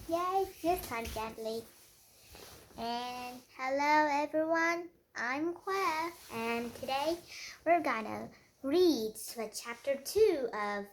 Yay, this time gently. And hello everyone, I'm Claire, and today we're gonna read chapter 2 of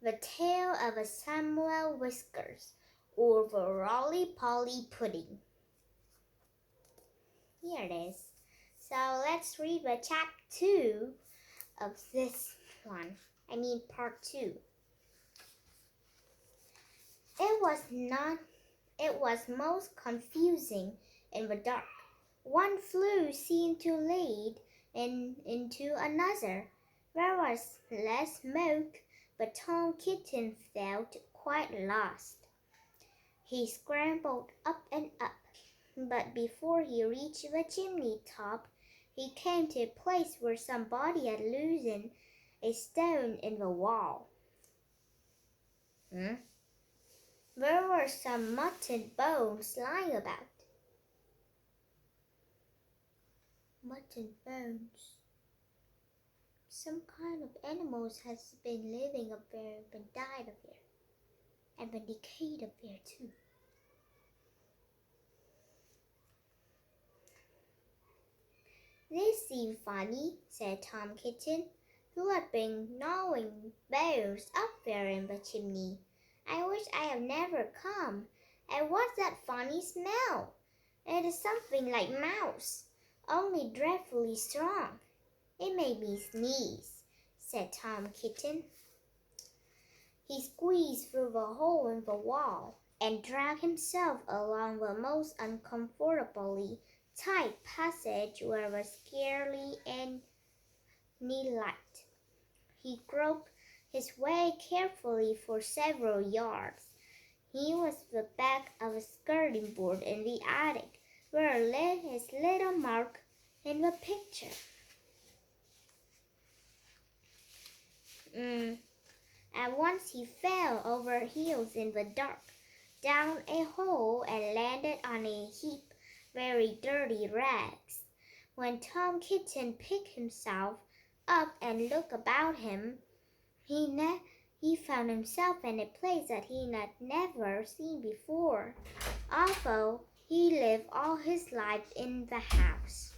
The Tale of a Samuel Whiskers, or the Roly-Poly Pudding. Here it is. So let's read the chapter 2 of this one. Part 2. It was most confusing in the dark. One flue seemed to lead into another. There was less smoke, but Tom Kitten felt quite lost. He scrambled up and up, but before he reached the chimney top, he came to a place where somebody had loosened a stone in the wall. There were some mutton bones lying about. Mutton bones. Some kind of animals has been living up there and been died up there. And been decayed up there too. This seems funny, said Tom Kitten, who had been gnawing bones up there in the chimney. I wish I had never come. And what's that funny smell? It is something like mouse, only dreadfully strong. It made me sneeze, said Tom Kitten. He squeezed through the hole in the wall and dragged himself along the most uncomfortably tight passage where there was scarcely any light. He groped his way carefully for several yards. He was the back of a skirting board in the attic, where lay his little mark in the picture. At once he fell over heels in the dark, down a hole, and landed on a heap of very dirty rags. When Tom Kitten picked himself up and looked about him, he found himself in a place that he had never seen before, although he lived all his life in the house.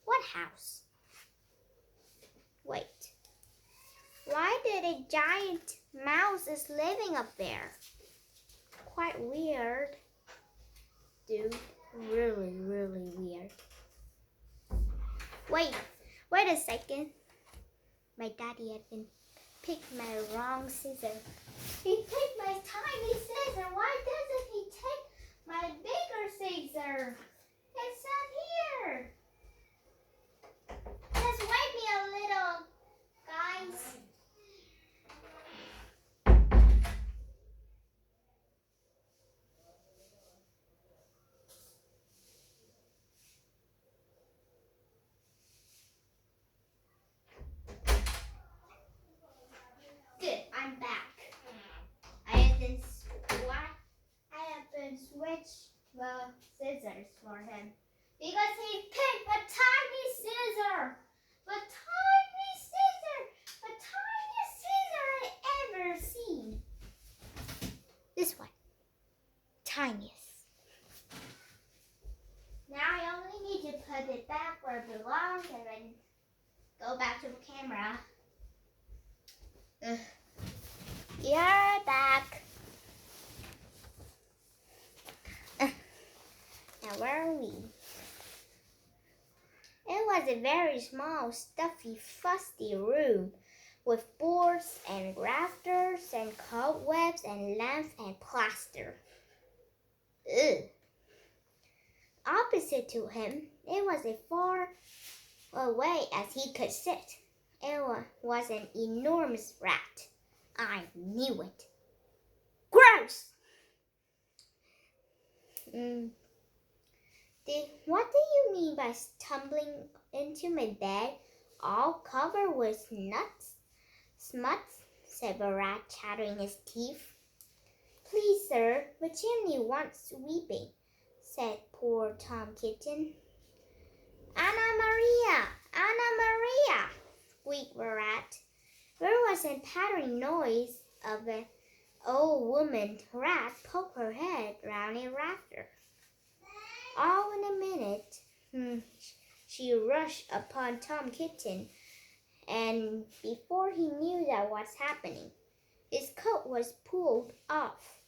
What house? Wait. Why did a giant mouse is living up there? Quite weird. Dude, really, really weird. Wait a second. My daddy had been picked my wrong scissor. He picked my tiny scissor. Why doesn't he take my bigger scissor? It's not here. Just wait me a little, guys. Good, I'm back. I have been switched the scissors for him because he picked a tiny scissor. The tiniest scissor I ever seen. This one, tiniest. Now I only need to put it back where it belongs and then go back to the camera. You're back. Now where are we? It was a very small, stuffy, fusty room with boards and rafters and cobwebs and lamps and plaster. Opposite to him, it was as far away as he could sit. It was an enormous rat. I knew it. Gross! What do you mean by tumbling into my bed all covered with smuts? Said the rat, chattering his teeth. Please, sir, the chimney wants sweeping, said poor Tom Kitten. Anna Maria! squeaked the rat. There was a pattering noise Old woman rat poked her head round a rafter. All in a minute, she rushed upon Tom Kitten, and before he knew that was happening, his coat was pulled off,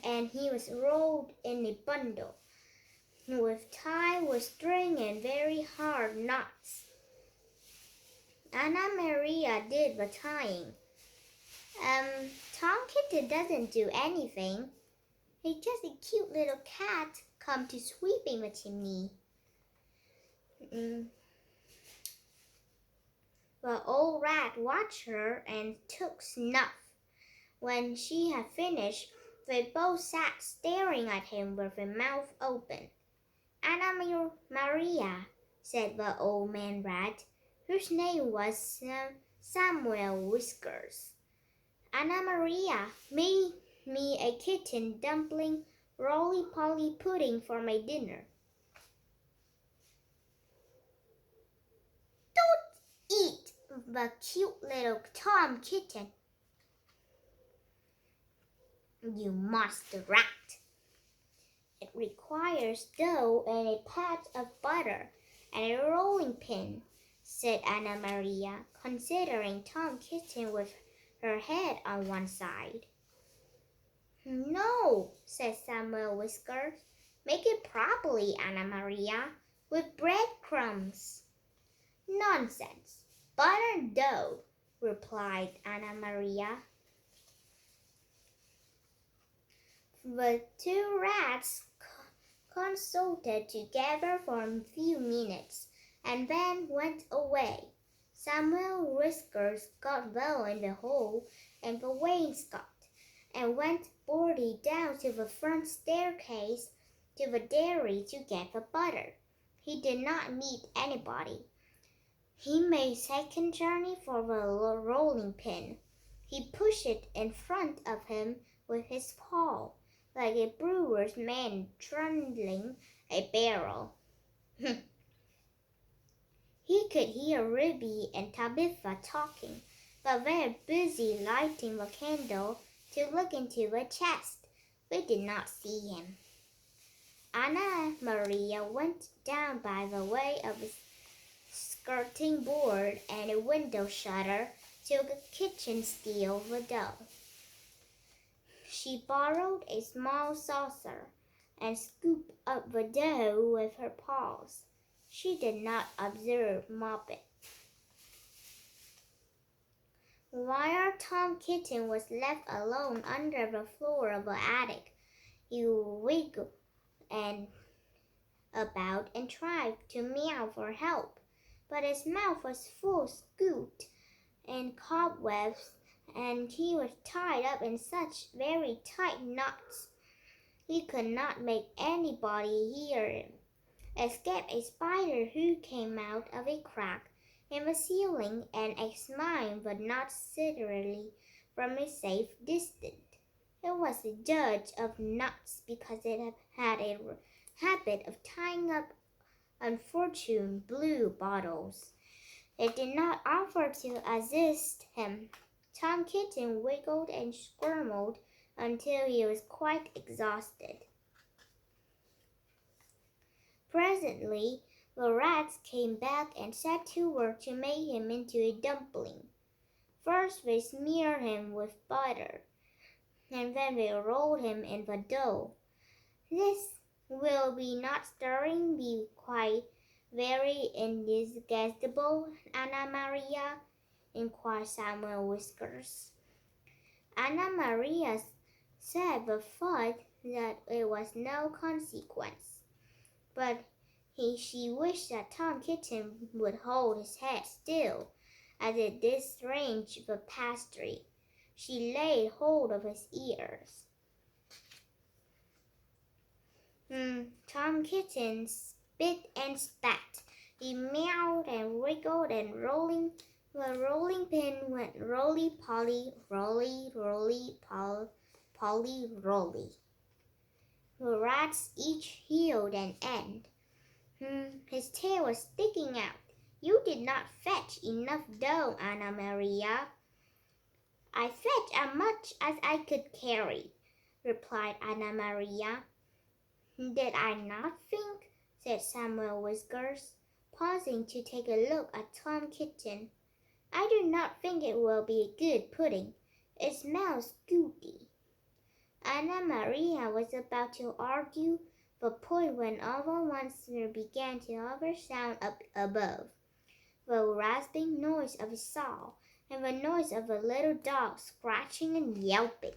and he was rolled in a bundle, tied with string and very hard knots. Anna Maria did the tying. Tom Kitten doesn't do anything. He's just a cute little cat come to sweeping the chimney. The old rat watched her and took snuff. When she had finished, they both sat staring at him with their mouth open. Anna Maria, said the old man rat, whose name was Samuel Whiskers. Anna Maria, make me a kitten dumpling roly-poly pudding for my dinner. Don't eat the cute little Tom Kitten, you monster rat. It requires dough and a pat of butter and a rolling pin, said Anna Maria, considering Tom Kitten with her head on one side. No, said Samuel Whiskers. Make it properly, Anna Maria, with breadcrumbs. Nonsense. Butter and dough, replied Anna Maria. The two rats consulted together for a few minutes and then went away. Samuel Whiskers got well in the hole and the wainscot and went boldly down to the front staircase to the dairy to get the butter. He did not meet anybody. He made second journey for the rolling pin. He pushed it in front of him with his paw, like a brewer's man trundling a barrel. He could hear Ruby and Tabitha talking, but they were busy lighting the candle to look into the chest. They did not see him. Anna Maria went down by the way of a skirting board and a window shutter to the kitchen steal the dough. She borrowed a small saucer and scooped up the dough with her paws. She did not observe Moppet. While Tom Kitten was left alone under the floor of the attic, he wiggled about and tried to meow for help, but his mouth was full of soot and cobwebs, and he was tied up in such very tight knots he could not make anybody hear him, except a spider who came out of a crack in the ceiling and examined the knots steadily from a safe distance. It was a judge of knots because it had a habit of tying up unfortunate blue bottles. It did not offer to assist him. Tom Kitten wiggled and squirmed until he was quite exhausted. Presently, the rats came back and set to work to make him into a dumpling. First they smeared him with butter, and then they rolled him in the dough. This will be not stirring be quite very indigestible, Anna Maria? Inquired Samuel Whiskers. Anna Maria said but thought that it was no consequence, but she wished that Tom Kitten would hold his head still, as it did strange the pastry. She laid hold of his ears. Tom Kitten spit and spat. He meowed and wiggled, and the rolling pin went roly-poly, roly. The rats each heeled an end. His tail was sticking out. You did not fetch enough dough, Anna Maria. I fetched as much as I could carry, replied Anna Maria. Did I not think, said Samuel Whiskers, pausing to take a look at Tom Kitten. I do not think it will be a good pudding. It smells goody. Anna Maria was about to argue the point when all once there began to oversound up above the rasping noise of a saw and the noise of a little dog scratching and yelping.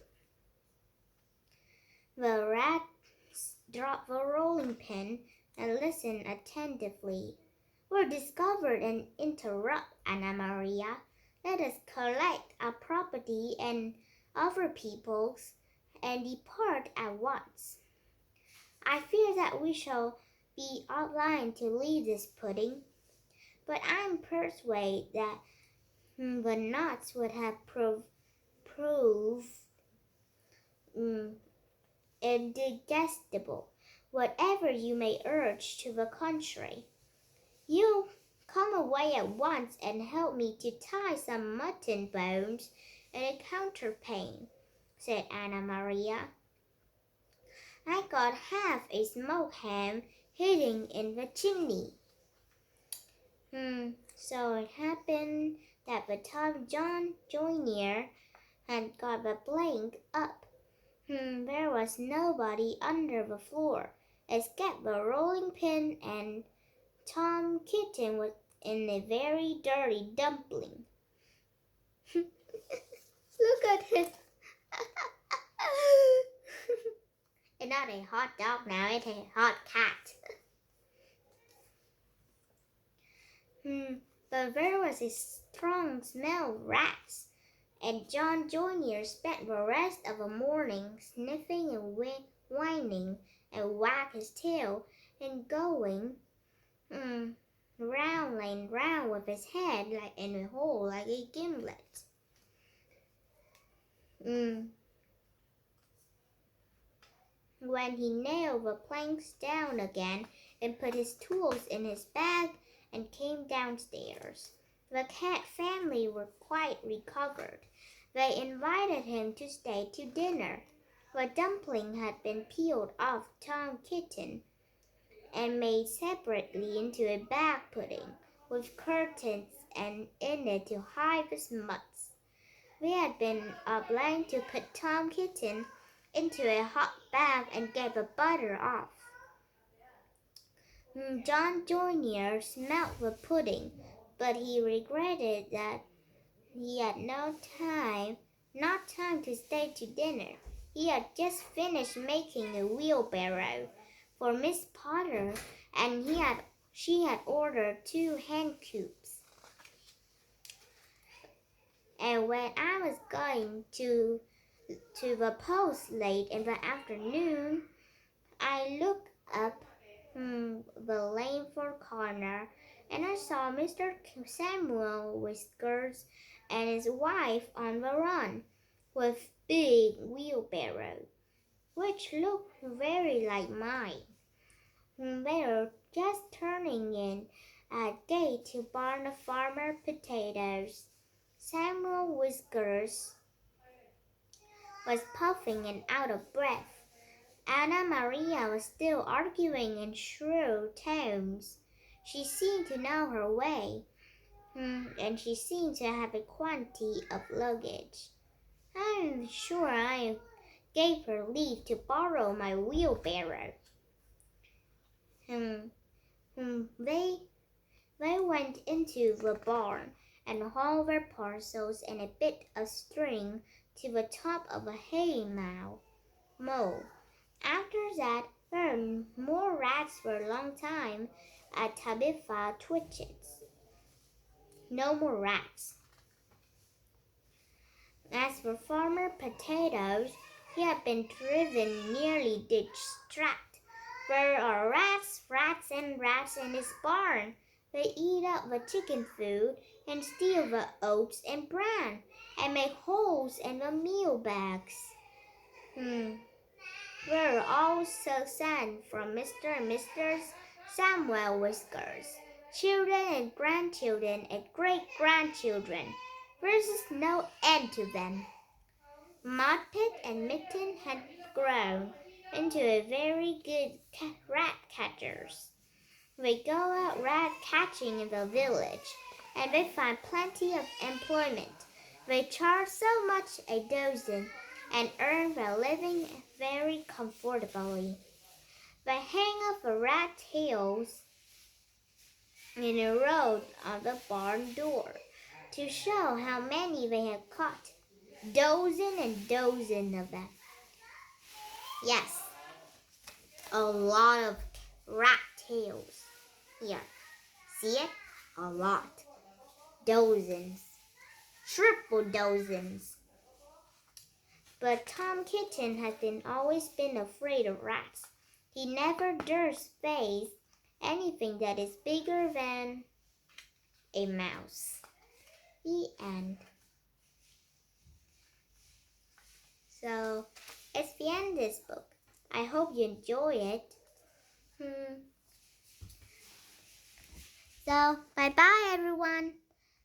The rats dropped the rolling pin and listened attentively. We're discovered and interrupt, Anna Maria. Let us collect our property and other people's and depart at once. I fear that we shall be obliged to leave this pudding, but I'm persuaded that the nuts would have proved indigestible, whatever you may urge to the contrary. You come away at once and help me to tie some mutton bones in a counterpane, said Anna Maria. I got half a smoked ham hidden in the chimney. So it happened that the time John Junior had got the blank up, there was nobody under the floor except the rolling pin, and Tom Kitten was in a very dirty dumpling. Look at him. It's not a hot dog now, it's a hot cat. But there was a strong smell of rats, and John Junior spent the rest of the morning sniffing and whining and wagging his tail and going round and round with his head like in a hole like a gimlet. When he nailed the planks down again and put his tools in his bag and came downstairs, the cat family were quite recovered. They invited him to stay to dinner. The dumpling had been peeled off Tom Kitten and made separately into a bag pudding with curtains and in it to hide the smuts. They had been obliged to put Tom Kitten into a hot bag and get the butter off. John Junior smelt the pudding, but he regretted that he had not time to stay to dinner. He had just finished making a wheelbarrow for Miss Potter, and she had ordered 2 hen coops. And when I was going to the post late in the afternoon, I looked up the lane for corner, and I saw Mr. Samuel Whiskers and his wife on the run with big wheelbarrow, which looked very like mine. They were just turning in at gate to barn the farmer potatoes. Samuel Whiskers was puffing and out of breath. Anna Maria was still arguing in shrill tones. She seemed to know her way, and she seemed to have a quantity of luggage. I'm sure I gave her leave to borrow my wheelbarrow. They went into the barn and hauled their parcels and a bit of string to the top of a hay mow. After that, there were more rats for a long time at Tabitha Twitchit's. No more rats. As for Farmer Potatoes, he had been driven nearly distracted. There are rats, and rats in his barn. They eat up the chicken food and steal the oats and bran and make holes in the meal bags. We're all so sad from Mr. and Mrs. Samuel Whiskers, children and grandchildren and great-grandchildren. There's no end to them. Mudpig and Mitten had grown into a very good rat catchers. They go out rat catching in the village, and they find plenty of employment. They charge so much a dozen and earn their living very comfortably. They hang up the rat tails in a row on the barn door to show how many they have caught. Dozen and dozen of them. Yes, a lot of rat tails. Here, see it? A lot. Dozens. Triple dozens. But Tom Kitten has always been afraid of rats. He never dares face anything that is bigger than a mouse. The end. So, it's the end of this book. I hope you enjoy it. So, bye-bye everyone.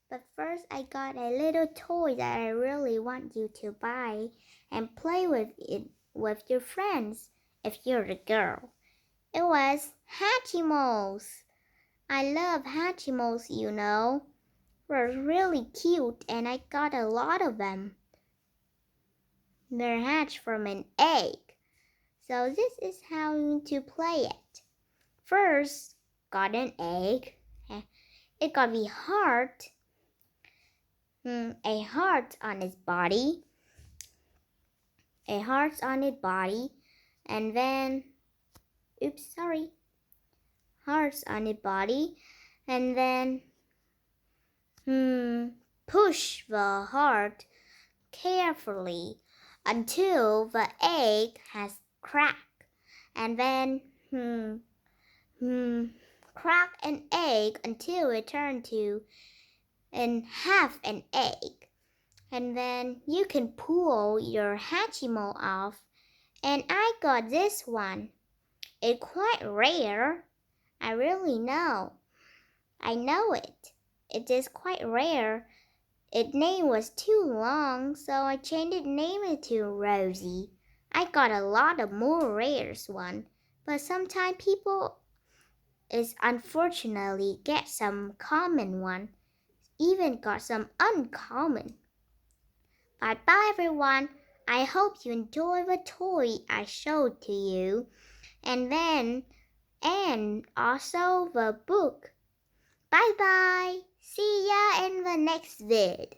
But first, I got a little toy that I really want you to buy and play with it with your friends if you're a girl. It was Hatchimals. I love Hatchimals, you know. They're really cute and I got a lot of them. They're hatched from an egg. So this is how you need to play it. First, got an egg. It got the heart. A heart on its body. A heart on its body. And then, hearts on its body. And then, push the heart carefully until the egg has cracked. And then, crack an egg until it turned to half an egg. And then you can pull your Hatchimal off. And I got this one. It's quite rare. I really know. I know it. It is quite rare. Its name was too long, so I changed its name to Rosie. I got a lot of more rares one, but sometimes people is unfortunately get some common one, even got some uncommon. Bye-bye everyone. I hope you enjoy the toy I showed to you, and also the book. Bye-bye. See ya in the next vid.